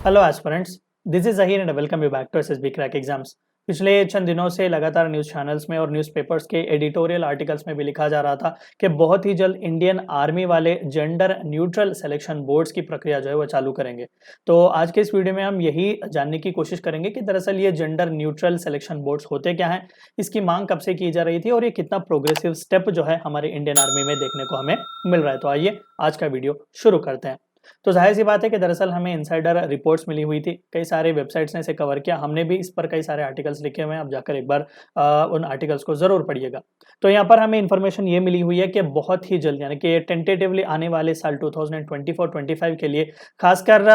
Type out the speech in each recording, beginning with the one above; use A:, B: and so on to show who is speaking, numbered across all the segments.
A: Hello aspirants, this is Zaheer and welcome you back to SSB crack exams. पिछले चंद दिनों से लगातार न्यूज़ चैनल्स में और न्यूज़पेपर्स के एडिटोरियल आर्टिकल्स में भी लिखा जा रहा था कि बहुत ही जल्द इंडियन आर्मी वाले जेंडर न्यूट्रल सिलेक्शन बोर्ड्स की प्रक्रिया जो है वो चालू करेंगे। तो आज के इस वीडियो में हम यही जानने की कोशिश करेंगे कि दरअसल ये जेंडर न्यूट्रल सिलेक्शन बोर्ड्स होते क्या हैं, इसकी मांग कब से की जा रही थी और ये कितना प्रोग्रेसिव स्टेप जो है हमारे इंडियन आर्मी में देखने को हमें मिल रहा है। तो आइए आज का वीडियो शुरू करते हैं। तो ज़ाहिर सी बात है कि दरअसल हमें इनसाइडर रिपोर्ट्स मिली हुई थी, कई सारे वेबसाइट्स ने इसे कवर किया, हमने भी इस पर कई सारे आर्टिकल्स लिखे हुए हैं, आप जाकर एक बार उन आर्टिकल्स को ज़रूर पढ़िएगा। तो यहाँ पर हमें इन्फॉर्मेशन ये मिली हुई है कि बहुत ही जल्द यानी कि टेंटेटिवली आने वाले साल 2024-25 के लिए खासकर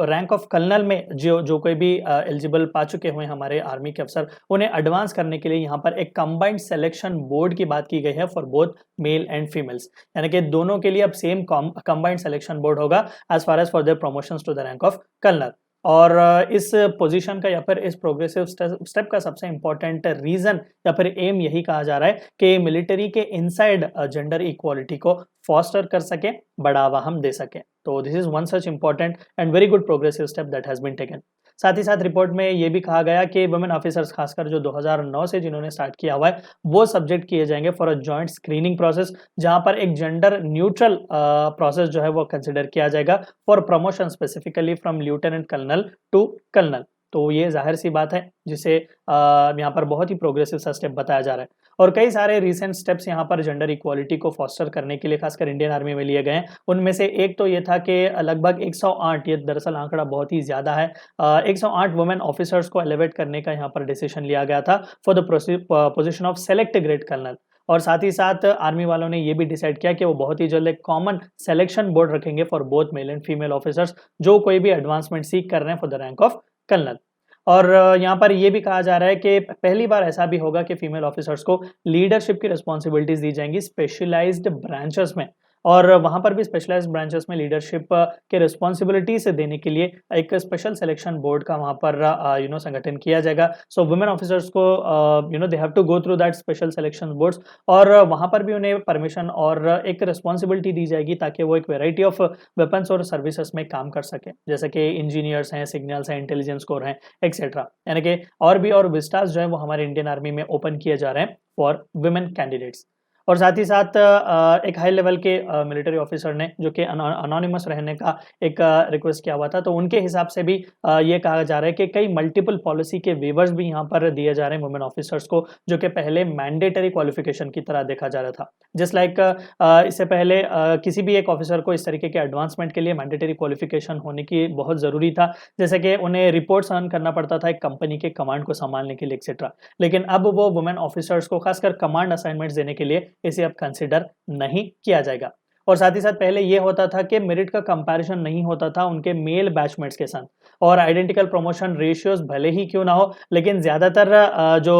A: रैंक ऑफ कर्नल में जो जो कोई भी एलिजिबल पा चुके हुए हैं हमारे आर्मी के अफसर, उन्हें एडवांस करने के लिए यहाँ पर एक कंबाइंड सिलेक्शन बोर्ड की बात की गई है for both male and females, यानी कि दोनों के लिए अब सेम कंबाइंड सिलेक्शन बोर्ड होगा as far as for their promotions to the rank of colonel. और इस पोजीशन का या फिर इस प्रोग्रेसिव स्टेप का सबसे इंपॉर्टेंट रीजन या फिर एम यही कहा जा रहा है कि मिलिट्री के इनसाइड जेंडर इक्वालिटी को फॉस्टर कर सके, बढ़ावा हम दे सके। तो this is one such important and very good progressive step that has been taken. साथ ही साथ रिपोर्ट में ये भी कहा गया कि वुमेन ऑफिसर्स खासकर जो 2009 से जिन्होंने स्टार्ट किया हुआ है वो सब्जेक्ट किए जाएंगे for a joint screening process, जहां पर एक जेंडर न्यूट्रल प्रोसेस जो है वो कंसिडर किया जाएगा for promotion specifically from lieutenant colonel to colonel. तो ये जाहिर सी बात है जिसे यहाँ पर बहुत ही प्रोग्रेसिव सा स्टेप बताया जा रहा है और कई सारे रिसेंट स्टेप्स यहाँ पर जेंडर इक्वालिटी को फॉस्टर करने के लिए खासकर इंडियन आर्मी में लिए गए हैं। उनमें से एक तो ये था कि लगभग 108, ये दरअसल आंकड़ा बहुत ही ज़्यादा है, 108 वुमेन ऑफिसर्स को एलिवेट करने का यहाँ पर डिसीजन लिया गया था for the position of select grade colonel. और साथ ही साथ आर्मी वालों ने ये भी डिसाइड किया कि वो बहुत ही जल्द एक कॉमन सिलेक्शन बोर्ड रखेंगे for both male and female officers जो कोई भी एडवांसमेंट सीख कर रहे हैं for the rank of colonel. और यहाँ पर ये भी कहा जा रहा है कि पहली बार ऐसा भी होगा कि फीमेल ऑफिसर्स को लीडरशिप की रिस्पॉन्सिबिलिटीज दी जाएंगी स्पेशलाइज्ड ब्रांचेस में, और वहाँ पर भी स्पेशलाइज्ड ब्रांचेस में लीडरशिप के रिस्पॉन्सिबिलिटीज देने के लिए एक स्पेशल सिलेक्शन बोर्ड का वहाँ पर संगठन किया जाएगा। सो वुमेन ऑफिसर्स को they have to go through that special selection boards, और वहाँ पर भी उन्हें परमिशन और एक रिस्पॉन्सिबिलिटी दी जाएगी ताकि वो एक वेराइटी ऑफ वेपन्स और सर्विसेज में काम कर सके, जैसे कि इंजीनियर्स हैं, सिग्नल्स हैं, इंटेलिजेंस कोर हैं, एक्सेट्रा। यानी कि और भी और विस्टास जो है वो हमारे इंडियन आर्मी में ओपन किए जा रहे हैं फॉर वुमेन कैंडिडेट्स। और साथ ही साथ एक हाई लेवल के मिलिट्री ऑफिसर ने जो कि अनोनिमस रहने का एक रिक्वेस्ट किया हुआ था, तो उनके हिसाब से भी ये कहा जा रहा है कि कई मल्टीपल पॉलिसी के वेवर्स भी यहाँ पर दिए जा रहे हैं वुमेन ऑफिसर्स को, जो कि पहले मैंडेटरी क्वालिफिकेशन की तरह देखा जा रहा था। जस्ट लाइक इससे पहले किसी भी एक ऑफिसर को इस तरीके के एडवांसमेंट के लिए मैंडेटरी क्वालिफिकेशन होने की बहुत ज़रूरी था, जैसे कि उन्हें रिपोर्ट्स अर्न करना पड़ता था एक कंपनी के कमांड को संभालने के लिए एक्सेट्रा। लेकिन अब वो वुमेन ऑफिसर्स को खासकर कमांड असाइनमेंट्स देने के लिए इसे अब कंसिडर नहीं किया जाएगा। और साथ ही साथ पहले ये होता था कि मेरिट का कंपैरिजन नहीं होता था उनके मेल बैचमेट्स के साथ, और आइडेंटिकल प्रमोशन रेशियोज भले ही क्यों ना हो, लेकिन ज़्यादातर जो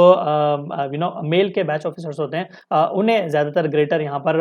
A: मेल के बैच ऑफिसर्स होते हैं उन्हें ज़्यादातर ग्रेटर यहाँ पर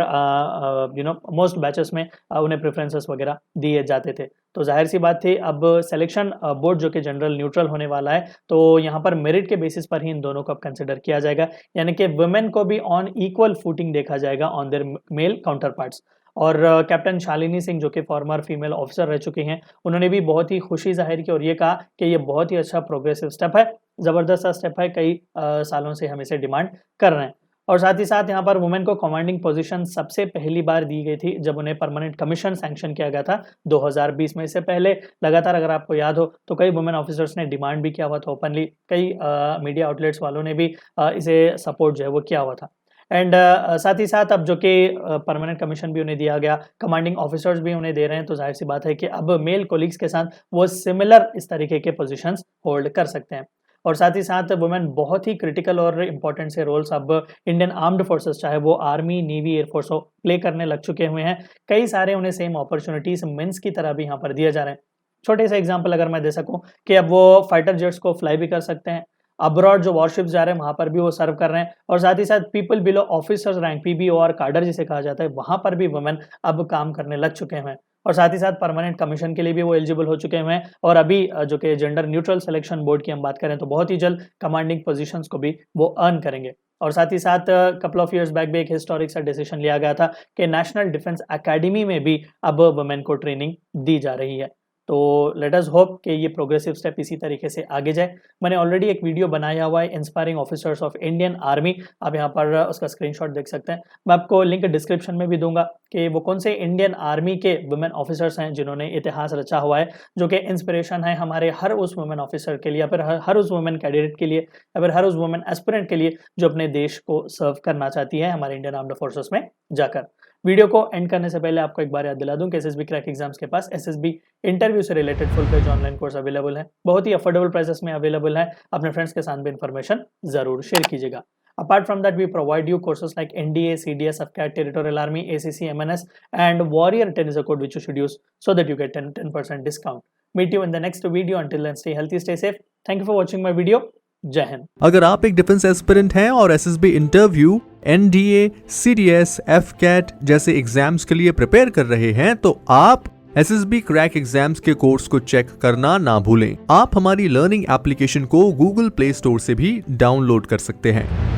A: मोस्ट बैचेस में उन्हें प्रेफरेंसेस वगैरह दिए जाते थे। तो जाहिर सी बात थी अब सिलेक्शन बोर्ड जो कि जनरल न्यूट्रल होने वाला है, तो यहाँ पर मेरिट के बेसिस पर ही इन दोनों को अब कंसिडर किया जाएगा, यानी कि वुमेन को भी ऑन इक्वल फूटिंग देखा जाएगा on their mail counter parts. और कैप्टन शालिनी सिंह जो कि फॉर्मर फीमेल ऑफिसर रह चुकी हैं, उन्होंने भी बहुत ही खुशी जाहिर की और ये कहा कि ये बहुत ही अच्छा प्रोग्रेसिव स्टेप है, ज़बरदस्त स्टेप है, कई सालों से हम इसे डिमांड कर रहे हैं। और साथ ही साथ यहाँ पर वुमेन को कमांडिंग पोजीशन सबसे पहली बार दी गई थी जब उन्हें परमानेंट कमीशन सैंक्शन किया गया था 2020 में। इससे पहले लगातार अगर आपको याद हो तो कई वुमेन ऑफिसर्स ने डिमांड भी किया हुआ था ओपनली, कई मीडिया आउटलेट्स वालों ने भी इसे सपोर्ट जो है वो किया हुआ था। एंड साथ ही साथ अब जो कि परमानेंट कमीशन भी उन्हें दिया गया, कमांडिंग ऑफिसर्स भी उन्हें दे रहे हैं, तो जाहिर सी बात है कि अब मेल कोलिग्स के साथ वो सिमिलर इस तरीके के पोजीशंस होल्ड कर सकते हैं। और साथ ही साथ वुमेन बहुत ही क्रिटिकल और इम्पोर्टेंट से रोल्स अब इंडियन आर्म्ड फोर्सेस, चाहे वो आर्मी, नेवी, एयरफोर्स हो, प्ले करने लग चुके हुए हैं। कई सारे उन्हें सेम अपॉर्चुनिटीज मेंस की तरह भी यहाँ पर दिए जा रहे हैं। छोटे से एग्जांपल अगर मैं दे सकूं कि अब वो फाइटर जेट्स को फ्लाई भी कर सकते हैं, अब्रॉड जो वॉरशिप्स जा रहे हैं वहां पर भी वो सर्व कर रहे हैं, और साथ ही साथ पीपल बिलो ऑफिसर्स रैंक पीबीओआर कार्डर जिसे कहा जाता है, वहां पर भी वुमेन अब काम करने लग चुके हैं। और साथ ही साथ परमानेंट कमीशन के लिए भी वो एलिजिबल हो चुके हैं, और अभी जो कि जेंडर न्यूट्रल सिलेक्शन बोर्ड की हम बात करें तो बहुत ही जल्द कमांडिंग पोजीशंस को भी वो अर्न करेंगे। और साथ ही साथ कपल ऑफ इयर्स बैक भी एक हिस्टोरिक सा डिसीजन लिया गया था कि नेशनल डिफेंस एकेडमी में भी अब वुमेन को ट्रेनिंग दी जा रही है। तो लेट अस होप कि ये प्रोग्रेसिव स्टेप इसी तरीके से आगे जाए। मैंने ऑलरेडी एक वीडियो बनाया हुआ है inspiring officers of Indian army, आप यहाँ पर उसका स्क्रीनशॉट देख सकते हैं। मैं आपको लिंक डिस्क्रिप्शन में भी दूंगा कि वो कौन से इंडियन आर्मी के वुमेन ऑफिसर्स हैं जिन्होंने इतिहास रचा हुआ है, जो कि इंस्पिरेशन है हमारे हर उस वुमेन ऑफिसर के लिए, या फिर हर उस वुमेन कैडेट के लिए, या फिर हर उस वुमेन एस्पिरेंट के लिए जो अपने देश को सर्व करना चाहती है हमारे इंडियन आर्म्ड फोर्सेस में जाकर। वीडियो को एंड करने से पहले आपको एक बार याद दिला दूं कि एसएसबी क्रैक एग्जाम्स के पास एसएसबी इंटरव्यू से related full page online course available है, बहुत ही अफोर्डेबल प्राइसेस में अवेलेबल है। अपने फ्रेंड्स के साथ भी इन्फॉर्मेशन जरूर शेयर कीजिएगा। Apart from that, we provide you courses like NDA, CDS, FCAT, Territorial Army, ACC, MNS, and Warrior 10 is a code which you should use so that you get 10% discount. Meet you in the next video. Until then, stay healthy, stay safe. Thank you for watching my video. जय हिंद।
B: अगर आप एक defence aspirant हैं और SSB interview, NDA, CDS, AFCAT जैसे exams के लिए prepare कर रहे हैं तो आप एसएसबी क्रैक एग्जाम्स के कोर्स को चेक करना ना भूलें। आप हमारी लर्निंग एप्लीकेशन को गूगल प्ले स्टोर से भी डाउनलोड कर सकते हैं।